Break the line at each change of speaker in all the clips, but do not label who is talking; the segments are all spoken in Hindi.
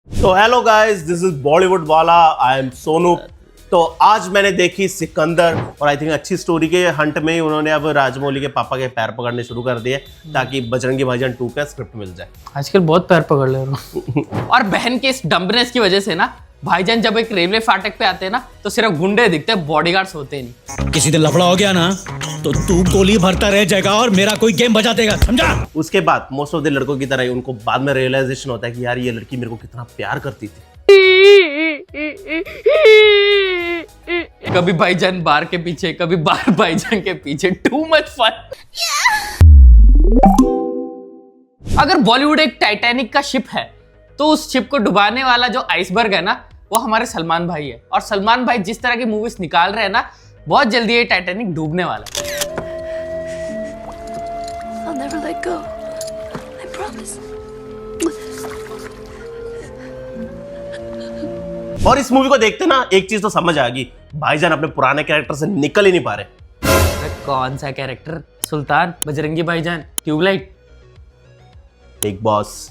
तो hello guys, this is Bollywood वाला। I am Sonu. तो आज मैंने देखी सिकंदर और आई थिंक अच्छी स्टोरी के हंट में ही उन्होंने अब राजमौली के पापा के पैर पकड़ने शुरू कर दिए ताकि बजरंगी भाईजान 2 का स्क्रिप्ट मिल जाए।
आजकल बहुत पैर पकड़ ले रहा हूँ। और बहन के इस डम्बनेस की वजह से ना भाईजान जब एक रेलवे फाटक पे आते हैं ना तो सिर्फ गुंडे दिखते हैं, बॉडीगार्ड्स होते नहीं।
किसी दिन लफड़ा हो गया ना तो तू गोली भरता रह जाएगा और मेरा कोई गेम बजा देगा, समझा?
उसके बाद मोस्ट ऑफ द लड़कों की तरह ही उनको बाद में रियलाइजेशन होता है कि यार ये लड़की मेरे को कितना प्यार करती थी।
कभी भाईजान बार के पीछे, कभी बार भाईजान के पीछे। Too much fun. अगर बॉलीवुड एक टाइटैनिक का शिप है तो उस शिप को डुबाने वाला जो आइसबर्ग है ना वो हमारे सलमान भाई है। और सलमान भाई जिस तरह की मूवीज निकाल रहे हैं ना बहुत जल्दी ये टाइटैनिक डूबने वाला है।
I'll never let go. I promise.
और इस मूवी को देखते ना एक चीज तो समझ आ गई, भाईजान अपने पुराने कैरेक्टर से निकल ही नहीं पा रहे।
अरे कौन सा कैरेक्टर? सुल्तान, बजरंगी भाईजान, ट्यूबलाइट,
बिग बॉस।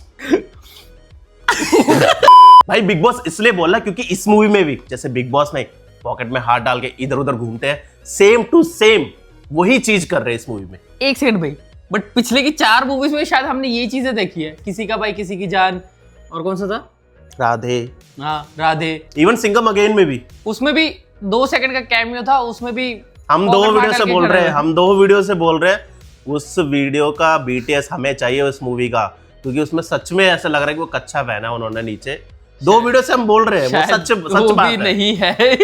भाई बिग बॉस इसलिए बोला क्योंकि इस मूवी में भी जैसे बिग बॉस में पॉकेट में हाथ डाल के इधर उधर घूमते हैं, सेम टू सेम वही चीज कर रहे हैं इस मूवी में।
एक सेकंड भाई, बट पिछले की 4 मूवीज में शायद हमने ये चीजें देखी है। किसी का भाई किसी की जान, और कौन सा था?
राधे।
हाँ राधे।
इवन सिंघम अगेन में भी,
उसमें भी 2 सेकंड का कैमियो था। उसमें भी
हम 2 वीडियो से बोल रहे हैं, हम 2 वीडियो से बोल रहे हैं उस वीडियो का BTS हमें चाहिए उस मूवी का, क्योंकि उसमें सच में ऐसा लग रहा है कि वो कच्चा पहना उन्होंने नीचे। 2 वीडियो से हम बोल रहे हैं, वो सच बात
भी नहीं है।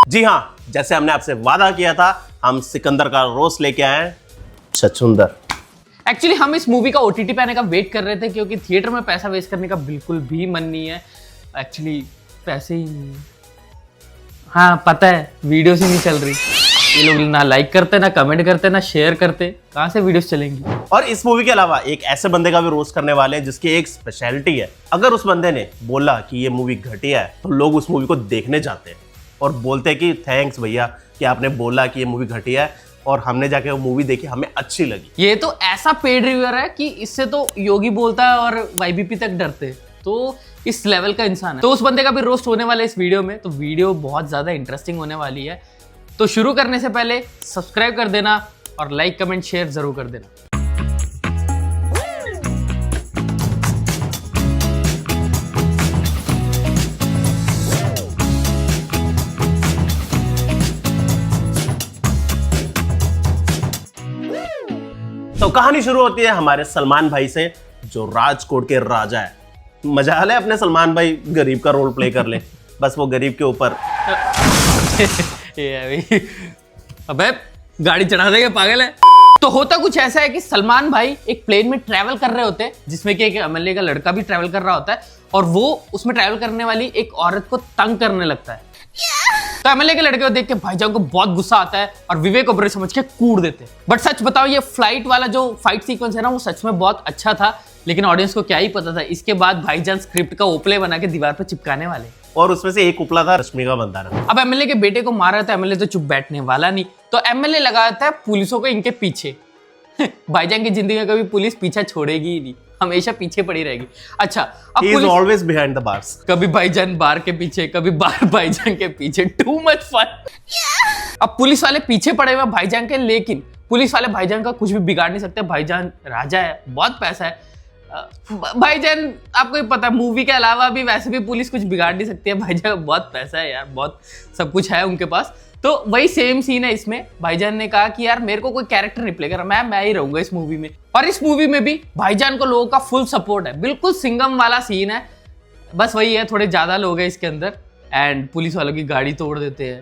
जी हाँ, जैसे हमने आपसे वादा किया था, हम सिकंदर का रोस्ट लेके आए हैं, छछूंदर।
एक्चुअली हम इस मूवी का OTT पे आने का वेट कर रहे थे क्योंकि थिएटर में पैसा वेस्ट करने का बिल्कुल भी मन नहीं है। एक्चुअली पैसे ही नहीं है। हाँ पता है, वीडियोस ही नहीं चल रही। ये लोग ना लाइक करते, ना कमेंट करते, ना शेयर करते, कहाँ से वीडियोस चलेंगी?
और इस मूवी के अलावा एक ऐसे बंदे का भी रोस्ट करने वाले हैं जिसकी एक स्पेशलिटी है। अगर उस बंदे ने बोला कि ये मूवी घटिया है तो लोग उस मूवी को देखने जाते हैं और बोलते हैं कि थैंक्स भैया कि आपने बोला कि ये मूवी घटिया है, और हमने जाके वो मूवी देखी, हमें अच्छी लगी।
ये तो ऐसा पेड रिव्यूअर है कि इससे तो योगी बोलता है और YBP तक डरते हैं। तो इस लेवल का इंसान है। तो उस बंदे का भी रोस्ट होने वाला है इस वीडियो में। तो वीडियो बहुत ज्यादा इंटरेस्टिंग होने वाली है। तो शुरू करने से पहले सब्सक्राइब कर देना और लाइक कमेंट शेयर जरूर कर देना।
तो कहानी शुरू होती है हमारे सलमान भाई से, जो राजकोट के राजा है। मजा ले अपने सलमान भाई गरीब का रोल प्ले कर ले, बस वो गरीब के ऊपर।
अबे गाड़ी चढ़ा देगा, पागल है। तो होता कुछ ऐसा है कि सलमान भाई एक प्लेन में ट्रैवल कर रहे होते हैं जिसमें कि एक MLA का लड़का भी ट्रैवल कर रहा होता है, और वो उसमें ट्रैवल करने वाली एक औरत को तंग करने लगता है। तो MLA के लड़के को देख के भाईजान को बहुत गुस्सा आता है और विवेक ओबरॉय समझ के कूट देते हैं। बट सच बताओ, ये फ्लाइट वाला जो फाइट सीक्वेंस है ना वो सच में बहुत अच्छा था, लेकिन ऑडियंस को क्या ही पता था इसके बाद भाईजान स्क्रिप्ट का ओपले बना के दीवार पर चिपकाने वाले।
और उसमें से एक उपला था रश्मिका मंदाना।
अब MLA के बेटे को मारा था, MLA तो चुप बैठने वाला नहीं, तो MLA लगाता है पुलिसों को इनके पीछे। भाईजान की जिंदगी में कभी पुलिस पीछा छोड़ेगी ही नहीं, हमेशा पीछे पड़ी रहेगी। अच्छा, अब
He is always behind the bars.
कभी भाईजान बार के पीछे, कभी बार भाईजान के पीछे। Too much fun. अब पुलिस वाले पीछे पड़े हुए भाईजान के, लेकिन पुलिस वाले भाईजान का कुछ भी बिगाड़ नहीं सकते। भाईजान राजा है, बहुत पैसा है। भाईजान आपको ही पता है, मूवी के अलावा भी वैसे भी पुलिस कुछ बिगाड़ नहीं सकती है। भाईजान का बहुत पैसा है यार, बहुत सब कुछ है उनके पास। तो वही सेम सीन है इसमें। भाईजान ने कहा कि यार मेरे को कोई कैरेक्टर नहीं प्ले कर, मैं ही रहूंगा इस मूवी में। और इस मूवी में भी भाईजान को लोगों का फुल सपोर्ट है, बिल्कुल सिंघम वाला सीन है। बस वही है, थोड़े ज्यादा लोग हैं इसके अंदर, एंड पुलिस वालों की गाड़ी तोड़ देते हैं।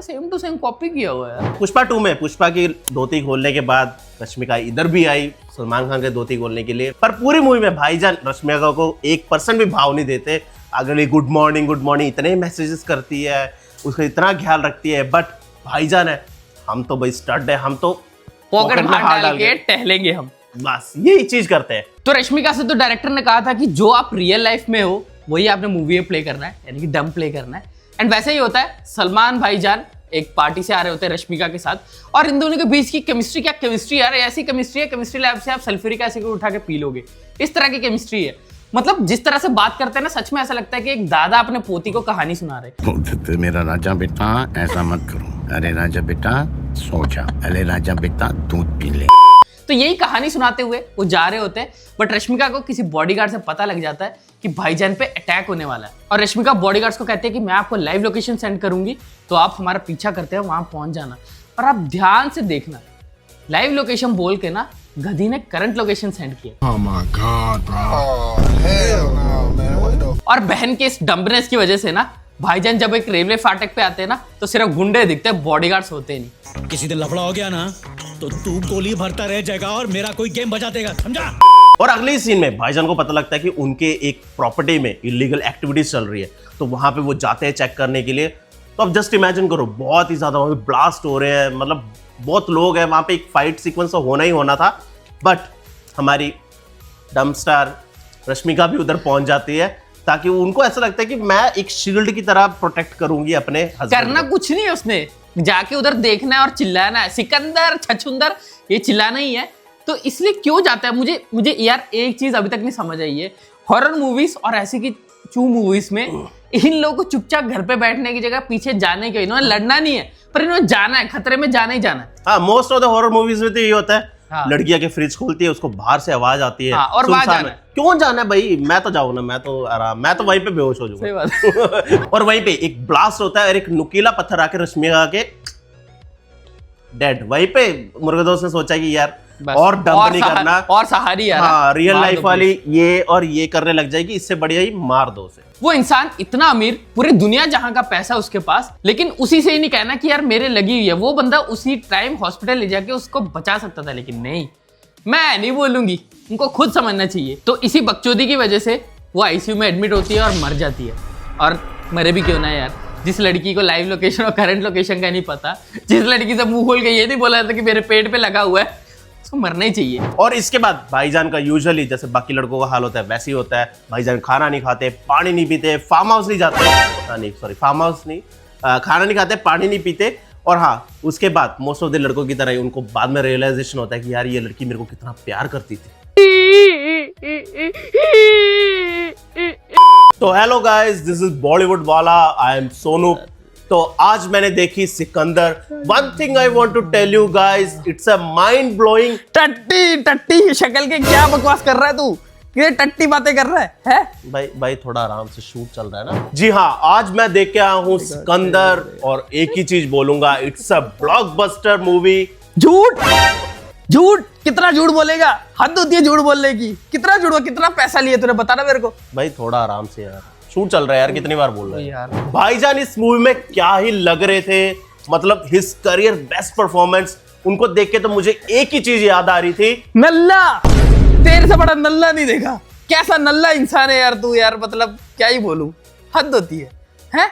सेम टू सेम कॉपी किया हुआ है।
पुष्पा 2 में पुष्पा की धोती खोलने के बाद रश्मिका इधर भी आई सलमान खान के धोती खोलने के लिए, पर पूरी मूवी में भाईजान रश्मिका को 1% भी भाव नहीं देते। अगली गुड मॉर्निंग इतने मैसेजेस करती है, उसका इतना ख्याल रखती है, बट भाईजान है हम तो भाई स्टड है, हम तो
पॉकेट में हाथ डाल के टहलेंगे हम,
बस यही चीज करते हैं।
तो रश्मिका से तो डायरेक्टर ने कहा था कि जो आप रियल लाइफ में हो वही आपने मूवी में प्ले करना है, यानी कि डम प्ले करना है। एंड वैसे ही होता है। सलमान भाईजान एक पार्टी से आ रहे होते हैं रश्मिका के साथ, और इन दोनों के बीच की केमिस्ट्री, क्या केमिस्ट्री यार, ऐसी केमिस्ट्री है, केमिस्ट्री लैब से आप सल्फ्यूरिक एसिड को उठा के पी लोगे, इस तरह की केमिस्ट्री है। मतलब जिस तरह से बात करते हैं ना, सच में ऐसा लगता है कि एक दादा अपने पोती को कहानी सुना रहे।
मेरा राजा बेटा ऐसा मत करो, अरे राजा बेटा सो जा, अरे राजा बेटा दूध पी ले।
तो यही कहानी सुनाते हुए वो जा रहे होते हैं, बट रश्मिका को किसी बॉडीगार्ड से पता लग जाता है कि भाईजान पे अटैक होने वाला है। और रश्मिका बॉडीगार्ड्स को कहती है कि मैं आपको लाइव लोकेशन सेंड करूंगी, तो आप हमारा पीछा करते हैं, वहां पहुंच जाना। और आप ध्यान से देखना, लाइव लोकेशन बोल के ना गधी ने करंट लोकेशन सेंड किया। और बहन के इस डम्बनेस की वजह से ना भाईजान जब एक रेलवे फाटक पे आते हैं ना, तो सिर्फ गुंडे दिखते हैं, बॉडीगार्ड्स होते नहीं।
किसी दिन लफड़ा हो गया ना तो तू गोली भरता रह जाएगा और मेरा कोई गेम बजा देगा, समझा?
और अगले सीन में भाईजान को पता लगता है कि उनके एक प्रॉपर्टी में इलीगल एक्टिविटीज चल रही है, तो वहां पे वो जाते हैं चेक करने के लिए। तो अब जस्ट इमेजिन करो, बहुत ही ज्यादा वहां पे ब्लास्ट हो रहे हैं, मतलब बहुत लोग हैं वहां पे, एक फाइट सीक्वेंस तो होना ही होना था। बट हमारी डम्बस्टार रश्मिका भी उधर पहुंच जाती है, ताकि उनको ऐसा लगता है कि मैं एक शील्ड की तरह प्रोटेक्ट करूंगी अपने हस्बैंड
करना कुछ नहीं है उसने, जाके उधर देखना है और चिल्लाना है, सिकंदर छछुंदर, ये चिल्लाना ही है। तो इसलिए क्यों जाता है? मुझे यार एक चीज अभी तक नहीं समझ आई है, हॉरर मूवीज और ऐसी की चू मूवीज में इन लोगों को चुपचाप घर पे बैठने की जगह पीछे जाने के, इन्होंने लड़ना नहीं है पर इन्होंने जाना है, खतरे में जाना ही जाना है।
हाँ, most of the horror movies में तो ये होता है।
हाँ।
लड़कियां के फ्रिज खोलती है, उसको बाहर से आवाज आती है।
हाँ, और वहां
सुनसान
जाना
है।
है।
क्यों जाना है भाई? मैं तो जाऊँ ना, मैं तो आराम, मैं तो वहीं पे बेहोश हो
सही
जाऊंगा।
बात।
और वहीं पे एक ब्लास्ट होता है और एक नुकीला पत्थर आके रश्मिका के डेड। वहीं पे मुर्गदोस ने सोचा कि यार और डंप नहीं करना,
और सहारी यार,
हाँ, रियल
मार
लाइफ
दो
वाली ये और ये करने लग जाएगी, इससे बढ़िया ही मार दो उसे।
वो इंसान इतना अमीर, पूरी दुनिया जहां का पैसा उसके पास, लेकिन उसी से ही नहीं कहना कि यार मेरे लगी हुई है। वो बंदा उसी टाइम हॉस्पिटल ले जाके उसको बचा सकता था, लेकिन नहीं, मैं नहीं बोलूंगी, उनको खुद समझना चाहिए। तो इसी बकचोदी की वजह से वो आईसीयू में एडमिट होती है और मर जाती है। और मरे भी क्यों ना यार, जिस लड़की को लाइव लोकेशन और करंट लोकेशन का नहीं पता, जिस लड़की से मुंह खोल के ये नहीं बोला था कि मेरे पेट पे लगा हुआ है, उसको मरना ही चाहिए।
और इसके बाद भाईजान का यूजुअली जैसे बाकी लड़कों का हाल होता है वैसे ही होता है। भाईजान खाना नहीं खाते, पानी नहीं पीते, फार्म हाउस नहीं जाते, नहीं सॉरी फार्म हाउस नहीं, खाना नहीं खाते, पानी नहीं पीते। और हाँ, उसके बाद मोस्ट ऑफ द लड़कों की तरह ही उनको बाद में रियलाइजेशन होता है कि यार ये लड़की मेरे को कितना प्यार करती थी। तो hello guys, this is Bollywood वाला, आई एम सोनू। तो आज मैंने देखी Sikandar. One thing I want to tell you guys, it's a mind blowing.
टट्टी शक्ल के क्या बकवास कर रहा है तू? ये टट्टी बातें कर रहा है?
भाई थोड़ा आराम से शूट चल रहा है ना। जी हाँ, आज मैं देख के आया हूँ सिकंदर, और एक ही चीज बोलूंगा, इट्स अ ब्लॉकबस्टर मूवी।
झूठ झूठ, कितना झूठ बोलेगा? हद होती है झूठ बोलने की। कितना झूठ, कितना पैसा लिए तूने, बता ना मेरे को।
भाई थोड़ा आराम से यार, शूट चल रहा है यार, कितनी बार बोल रहे हैं
यार।
भाईजान इस मूवी में क्या ही लग रहे थे, मतलब हिज करियर बेस्ट परफॉर्मेंस। उनको देख के तो मुझे एक ही चीज याद आ रही थी,
नल्ला। तेरे से बड़ा नल्ला नहीं देखा। कैसा नल्ला इंसान है यार तू, यार मतलब क्या ही बोलूं, हद होती है। हैं?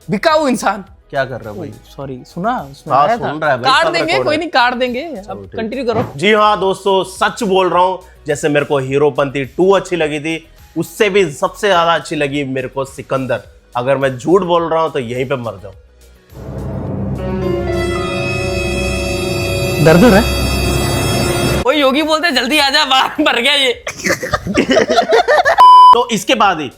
बिकाऊ इंसान।
क्या कर रहे हो भाई?
सॉरी, सुना
हाँ,
आया
सुन
था।
रहा है भाई,
काट
सब
देंगे,
record
कोई
है।
नहीं, काट देंगे। अब
ठीक।
कंटिन्यू करो।
जी हाँ दोस्तों, सच बोल रहा हूँ, जैसे मेरे को हीरोपंती 2 अच्छी लगी थी, उससे भी सबसे ज्यादा अच्छी लगी मेरे को सिकंदर। अगर मैं झूठ बोल रहा हूँ तो यहीं पे मर जाऊं।
दर्द हो रहा है? वो योगी बोलते जल्दी आ जा, बाहर मर गया ये।
तो इसके बाद ही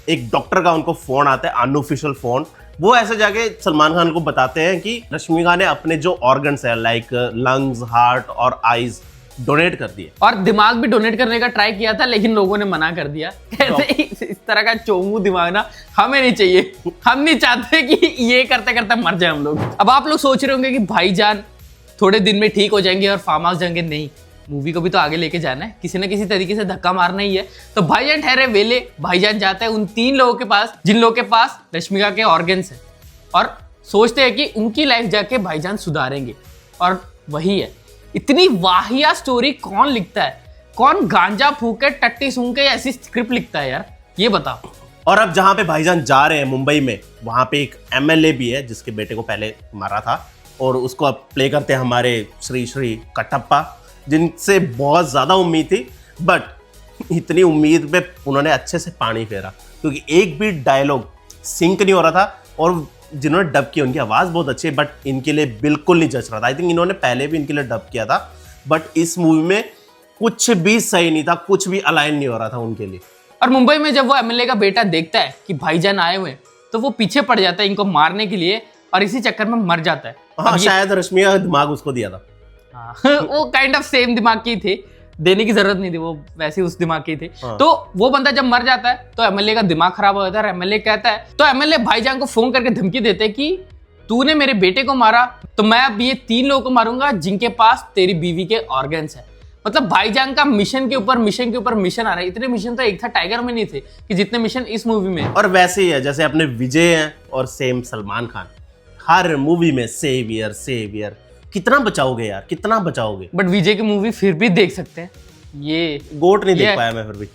एक डॉक्टर का उनको फोन आता है, अनऑफिशियल फोन। वो ऐसे जाके सलमान खान को बताते हैं कि रश्मिका ने अपने जो ऑर्गन्स है लाइक लंग्स, हार्ट और आईज डोनेट कर दिए।
और दिमाग भी डोनेट करने का ट्राई किया था, लेकिन लोगों ने मना कर दिया। कहते इस तरह का चोमू दिमाग ना हमें नहीं चाहिए, हम नहीं चाहते कि ये करते करते मर जाए हम लोग। अब आप लोग सोच रहे होंगे कि भाईजान थोड़े दिन में ठीक हो जाएंगे और फार्म हाउस जाएंगे। नहीं, मूवी को भी तो आगे लेके जाना है, किसी ना किसी तरीके से धक्का मारना ही है। तो भाईजान ठहरे वेले, भाईजान जाता है उन 3 लोगों के पास जिन लोगों के पास रश्मिका के ऑर्गन्स हैं, और सोचते हैं कि उनकी लाइफ जाके भाईजान सुधारेंगे। और वही है, इतनी वाहिया स्टोरी कौन लिखता है? कौन गांजा फूक के, टट्टी सूंघ के ऐसी स्क्रिप्ट लिखता है यार, ये बताओ।
और अब जहां पे भाईजान जा रहे हैं मुंबई में, वहां पे एक एमएलए भी है जिसके बेटे को पहले मारा था, और उसको अब प्ले करते हैं हमारे श्री कटप्पा, जिनसे बहुत ज्यादा उम्मीद थी। बट इतनी उम्मीद पे उन्होंने अच्छे से पानी फेरा, क्योंकि एक भी डायलॉग सिंक नहीं हो रहा था। और जिन्होंने डब किया उनकी आवाज़ बहुत अच्छी है, बट इनके लिए बिल्कुल नहीं जच रहा था। आई थिंक इन्होंने पहले भी इनके लिए डब किया था, बट इस मूवी में कुछ भी सही नहीं था, कुछ भी अलाइन नहीं हो रहा था उनके लिए।
और मुंबई में जब वो एमएलए का बेटा देखता है कि भाईजान आए हुए हैं, तो वो पीछे पड़ जाता है इनको मारने के लिए और इसी चक्कर में मर जाता है।
हाँ, शायद रश्मि का दिमाग उसको दिया था।
हाँ, वो काइंड ऑफ सेम दिमाग की थे, देने की जरूरत नहीं थी, वो वैसे ही उस दिमाग की थे।
हाँ।
तो वो बंदा जब मर जाता है तो एमएलए का दिमाग खराब हो जाता है और एमएलए कहता है, तो एमएलए भाईजान को फोन करके धमकी देते हैं कि तूने मेरे बेटे को मारा तो मैं अब ये 3 लोगों को मारूंगा जिनके पास तेरी बीवी के ऑर्गन्स है। मतलब भाईजान का मिशन के ऊपर मिशन आ रहा है। इतने मिशन तो एक था टाइगर में नहीं थे कि जितने मिशन इस मूवी में।
और वैसे ही है जैसे अपने विजय हैं और सेम सलमान खान, हर मूवी में सेवियर सेवियर। कितना बचाओगे यार, कितना बचाओगे?
बट विजय की मूवी फिर भी देख सकते हैं, ये
गोट नहीं
ये-
देख पाया मैं फिर भी।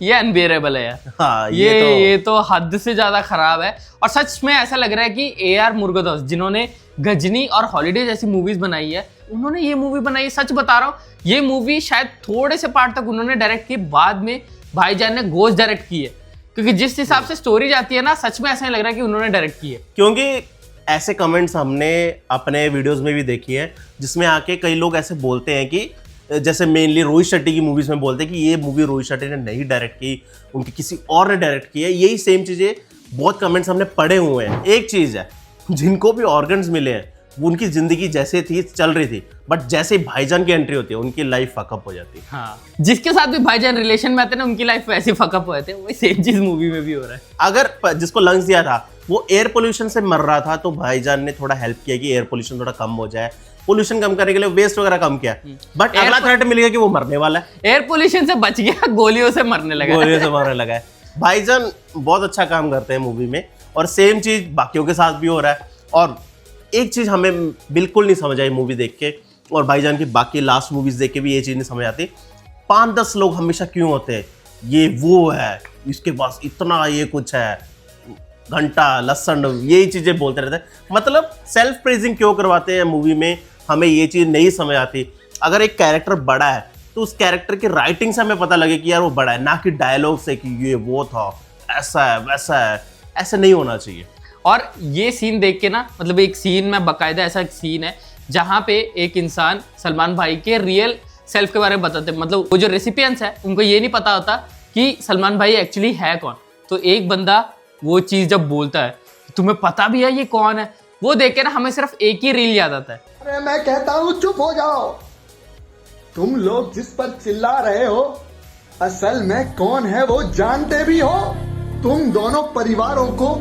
ये अनबेरेबल है यार।
हाँ,
ये तो हद से ज्यादा खराब है। और सच में ऐसा लग रहा है कि AR मुरुगदोस जिन्होंने गजनी और हॉलीडे जैसी मूवीज बनाई है, उन्होंने ये मूवी बनाई है। सच बता रहा हूँ, ये मूवी शायद थोड़े से पार्ट तक उन्होंने डायरेक्ट की, बाद में भाईजान ने घोष डायरेक्ट की है। क्योंकि जिस हिसाब से स्टोरी जाती है ना, सच में ऐसा नहीं लग रहा है कि उन्होंने डायरेक्ट की है।
क्योंकि ऐसे कमेंट्स हमने अपने वीडियोस में भी देखी है जिसमें आके कई लोग ऐसे बोलते हैं कि जैसे मेनली रोहित शेट्टी की मूवीज में बोलते हैं कि ये मूवी रोहित शेट्टी ने नहीं डायरेक्ट की, उनकी किसी और ने डायरेक्ट की है। यही सेम चीजें बहुत कमेंट्स हमने पढ़े हुए हैं। एक चीज है, जिनको भी ऑर्गन्स मिले हैं वो उनकी जिंदगी जैसे थी चल रही थी, बट जैसे ही भाईजान की एंट्री होती है उनकी लाइफ फकअप हो जाती है।
हाँ, जिसके साथ भी भाईजान रिलेशन में आते हैं ना, उनकी लाइफ वैसे फकअप हो जाते हैं। वही सेम चीज मूवी में भी हो रहा है।
अगर जिसको लंग्स दिया था वो एयर पोल्यूशन से मर रहा था तो भाईजान ने थोड़ा हेल्प किया कि एयर पोल्यूशन थोड़ा कम हो जाए, पोल्यूशन कम करने के लिए वेस्ट वगैरह कम किया। बट अगला थ्रेट मिल गया कि वो मरने वाला है,
एयर पोल्यूशन से बच गया, गोलियों से मरने लगा।
गोलियों से मरने लगा है। भाईजान बहुत अच्छा काम करते हैं मूवी में और सेम चीज बाकियों के साथ भी हो रहा है। और एक चीज हमें बिल्कुल नहीं समझ आई मूवी देख के, और भाईजान की बाकी लास्ट मूवीज देख के भी ये चीज नहीं समझ आती, 5-10 लोग हमेशा क्यों होते हैं, ये वो है, इसके पास इतना ये कुछ है, घंटा लसन, यही चीजें बोलते रहते हैं। मतलब सेल्फ प्रेजिंग क्यों करवाते हैं मूवी में, हमें ये चीज नहीं समझ आती। अगर एक कैरेक्टर बड़ा है तो उस कैरेक्टर की राइटिंग से हमें पता लगे कि यार वो बड़ा है, ना कि डायलॉग से कि ये वो था, ऐसा है वैसा है। ऐसा नहीं होना चाहिए।
और ये सीन देख के ना, मतलब एक सीन में बाकायदा ऐसा एक सीन है जहाँ पे एक इंसान सलमान भाई के रियल सेल्फ के बारे में बताते हैं। मतलब वो जो रेसिपियंट्स है उनको ये नहीं पता होता कि सलमान भाई एक्चुअली है कौन। तो एक बंदा वो चीज़ जब बोलता है तुम्हें पता भी है ये कौन है, वो देख के ना हमें सिर्फ एक ही रील याद आता है।
अरे मैं कहता हूँ चुप हो जाओ। तुम लोग जिस पर चिल्ला रहे हो असल में कौन है वो जानते भी हो। तुम दोनों परिवारों को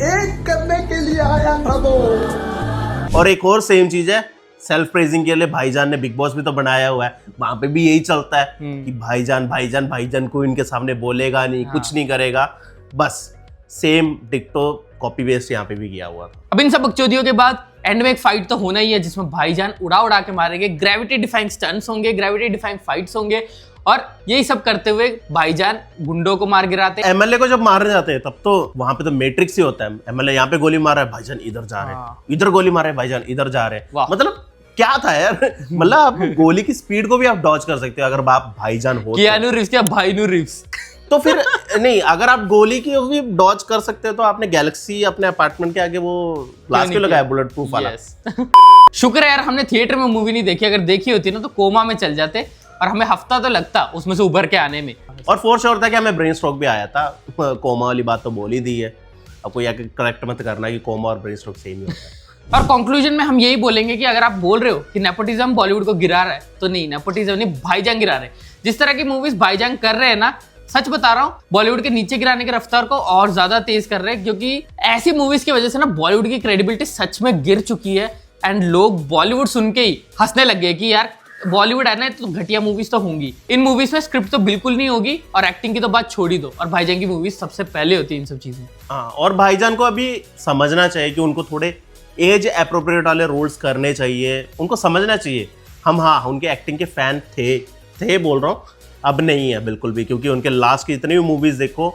एक करने के लिए आया था वो।
और एक और सेम चीज है, सेल्फ प्रेजिंग के लिए भाईजान ने बिग बॉस भी तो बनाया हुआ है, वहां पे भी यही चलता है कि भाईजान भाईजान भाईजान को इनके सामने बोलेगा नहीं, कुछ नहीं करेगा। बस सेम डिक्टो कॉपी पेस्ट यहाँ पे भी किया हुआ था।
अब इन सब बकचोदियों के बाद एंड में एक फाइट तो होना ही है जिसमें भाईजान उड़ा उड़ा के मारेंगे, ग्रेविटी डिफाइंग स्टंट्स होंगे, ग्रेविटी डिफाइंग फाइट्स होंगे। और यही सब करते हुए भाईजान गुंडों को मार गिराते हैं।
एमएलए को जब मारने जाते हैं तब तो वहां पे तो मैट्रिक्स ही होता है। एमएलए यहाँ पे गोली मार रहा है, भाईजान इधर जा रहे हैं, इधर गोली मार रहे हैं, भाईजान इधर जा रहे हैं। मतलब क्या था यार। मतलब आप गोली की स्पीड को भी आप डॉज कर सकते हो अगर आप भाईजान हो।
कियानू रिव्स क्या भाईनू रिव्स।
तो फिर नहीं, अगर आप गोली की भी डॉज कर सकते हो तो आपने गैलेक्सी अपने अपार्टमेंट के आगे वो ग्लास क्यों लगाया, बुलेट प्रूफ वाला।
शुक्र है यार हमने थिएटर में मूवी नहीं देखी, अगर देखी होती ना तो कोमा में चल जाते और हमें हफ्ता तो लगता उसमें से उभर के आने में।
और फोर श्योर था कि हमें ब्रेन स्ट्रोक भी आया था। कोमा वाली बात तो बोल ही दी है, अब कोई आके करेक्ट मत करना कि कोमा और ब्रेन स्ट्रोक सेम ही होता है।
और कंक्लूजन में हम यही बोलेंगे कि अगर आप बोल रहे हो कि नेपोटिज्म बॉलीवुड को गिरा रहा है, तो नहीं, नेपोटिज्म नहीं, भाईजान गिरा रहे हैं। जिस तरह की मूवीज भाईजान कर रहे हैं ना, सच बता रहा हूँ, बॉलीवुड के नीचे गिराने की रफ्तार को और ज्यादा तेज कर रहे हैं। क्योंकि ऐसी मूवीज की वजह से ना बॉलीवुड की क्रेडिबिलिटी सच में गिर चुकी है एंड लोग बॉलीवुड सुन के ही हंसने लग गए कि यार बॉलीवुड है ना तो घटिया मूवीज तो होंगी। इन मूवीज में स्क्रिप्ट तो बिल्कुल नहीं होगी और एक्टिंग की तो बात छोड़ ही दो। और भाईजान की मूवीज सबसे पहले होती है इन सब चीजों।
हाँ, और भाईजान को अभी समझना चाहिए कि उनको थोड़े एज अप्रोप्रिएट वाले रोल्स करने चाहिए, उनको समझना चाहिए। हम हाँ उनके एक्टिंग के फैन थे बोल रहा हूँ, अब नहीं है बिल्कुल भी, क्योंकि उनके लास्ट की जितनी भी मूवीज देखो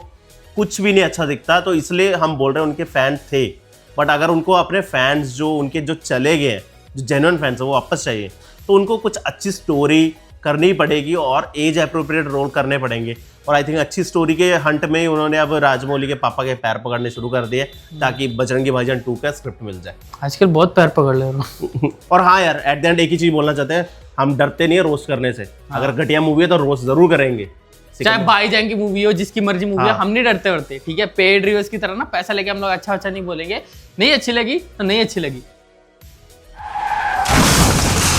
कुछ भी नहीं अच्छा दिखता, तो इसलिए हम बोल रहे हैं उनके फैन थे। बट अगर उनको अपने फैंस जो उनके जो चले गए हैं, जो जेन्युइन फैंस है, वो वापस चाहिए, तो उनको कुछ अच्छी स्टोरी करनी पड़ेगी और एज अप्रोप्रिएट रोल करने पड़ेंगे। और आई थिंक अच्छी स्टोरी के हंट में ही उन्होंने अब राजमौली के पापा के पैर पकड़ने शुरू कर दिए ताकि बजरंगी भाईजान 2 का स्क्रिप्ट मिल जाए।
आजकल बहुत पैर पकड़ ले रहा हूँ।
और हाँ यार, एट द एंड एक ही चीज बोलना चाहते हैं, हम डरते नहीं है रोस्ट करने से। अगर घटिया मूवी है तो रोस्ट जरूर करेंगे,
चाहे भाईजान की मूवी हो, जिसकी मर्जी मूवी हो,
हाँ।
हम नहीं डरते वरते, ठीक है। पेड रिव्यूज की तरह ना पैसा लेके हम लोग अच्छा नहीं बोलेंगे। नहीं अच्छी लगी तो नहीं अच्छी लगी।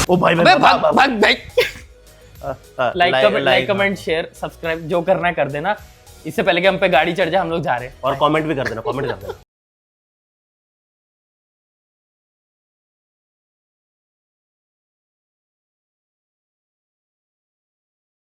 ओ भाई
अबे भाग भाग भाई।
Like
like comment share subscribe जो करना है कर देना, इससे पहले कि हम पे गाड़ी चढ़ जाए। हम लोग जा रहे हैं।
और कमेंट भी कर देना, कमेंट कर देना।